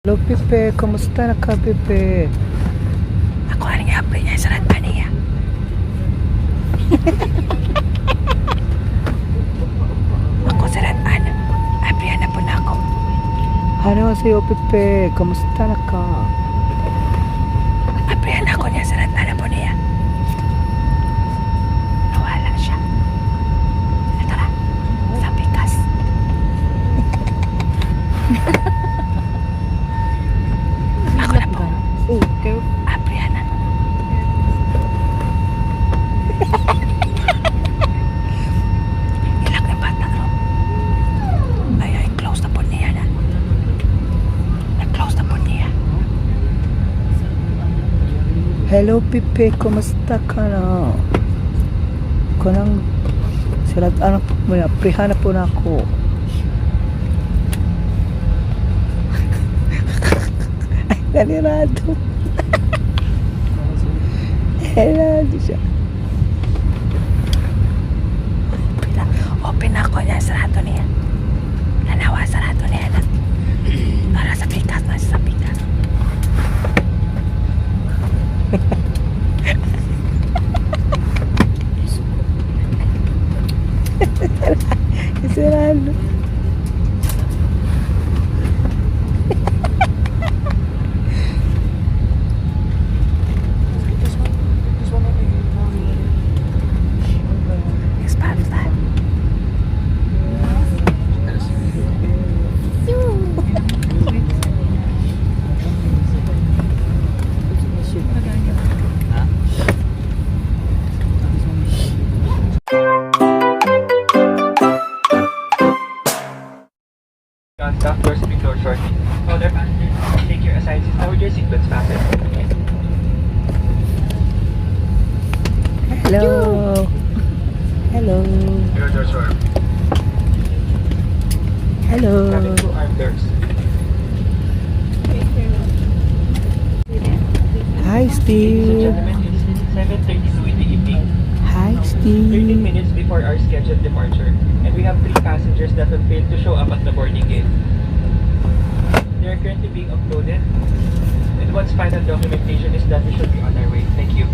Hello, Pipe. Kumusta na ka, Pipe? Ako ano nga pre niya sa rata niya. Ako sa ratan. Aprihan na po na ako. Ano sa'yo, Pipe? Kumusta na ka? Aprihan ako niya sa rata na po niya. Nawala siya. Ito na. Sa pikas. Ako na po. Okay. Apriana. Ilak ng bata, no? Ay, close na po niya na. Nag-close na po niya. Hello, Pipe. Kumusta ka na? Kunang sirat anak mo na. Aprihan na po na ako. Nanirado. Nanirado siya. Open ako niya. Sarado niya. Nanawa sarado niya na. Para sa pikas na sa pikas. Sarado. Stop doors will be closed shortly. All our passengers, take your assigned seats now with your seatbelts fastened. Hello. Hello. Your doors are Hello. having two armed doors. Hi, Ladies and Steve. gentlemen, it's 7:32 in the evening, Hi, 13 Steve. minutes before our scheduled departure, and we have 3 passengers that have failed to show up at the boarding gate. They are currently being uploaded, and once final documentation is done, we should be on our way. Thank you.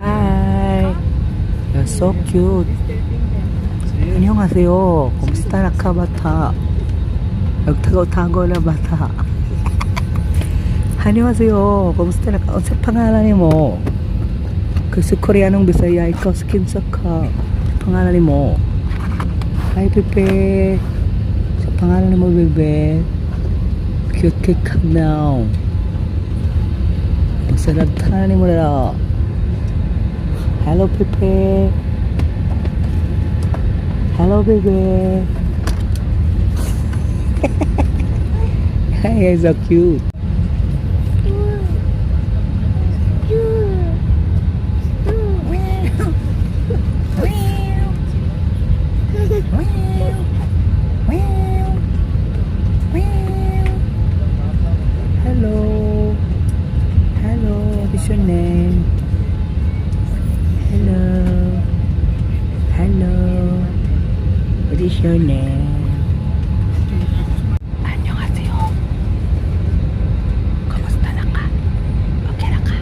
Hi. You're so cute. 안녕하세요. kumusta na ka, bata? Nagtago-tago na bata. 안녕하세요. kumusta na ka? Ano sa pangalan mo? Kasi Koreanong Bisaya, ikaw skinsa ka. Pangalan mo? Hi, Pepe. Sa pangalan mo, bebe. Cute cake ka now. Pagsalagtanan mo na. Hello, Pepe. Hello, baby. Hey, so cute. Hello. Hello, what is your name? Hello. Hello. What is your name? 안녕하세요. Kumusta na ka? Okay na ka?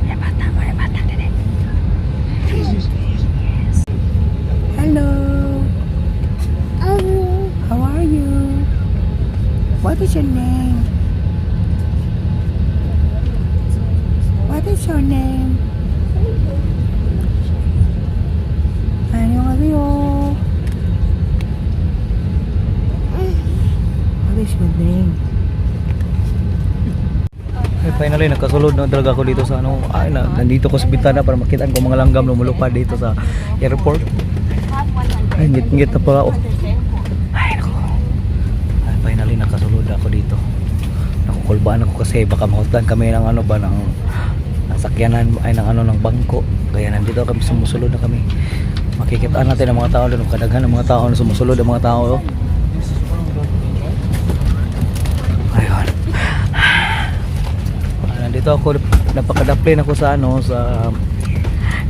May bata din. Yes. Hello. How are you? What is your name? What is your name? 안녕하세요. What is your name? May finally nakasulod na talaga ako dito sa ano. Ay, nandito ko sa bitana para makita ko mga langgam lumulupad dito sa airport. Ay, ngit-ngit na pala ako. Ay, naku. Ay, finally nakasulod ako dito. Nakukulbaan ako kasi baka mahusdan kami ng ano ba ng sakyanan ay ng ano ng bangko. Kaya nandito kami, sumusulod na kami. Makikitaan natin ang mga tao doon, kadaghan ng mga tao na sumusulod ang mga tao. Ayun. Nandito ako, napakadaplin ako sa ano sa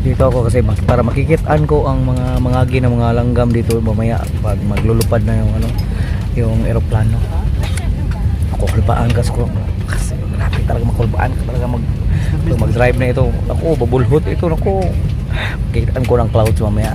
dito ako kasi para makikitaan ko ang mga mangagi ng mga langgam dito mamaya pag maglulupad na yung ano yung eroplano. Ako kulbaan kasi grabe talaga makulbaan ka talaga mag-drive na ito. Ako babulhot ito nako. Makikitaan ko ng clouds mamaya.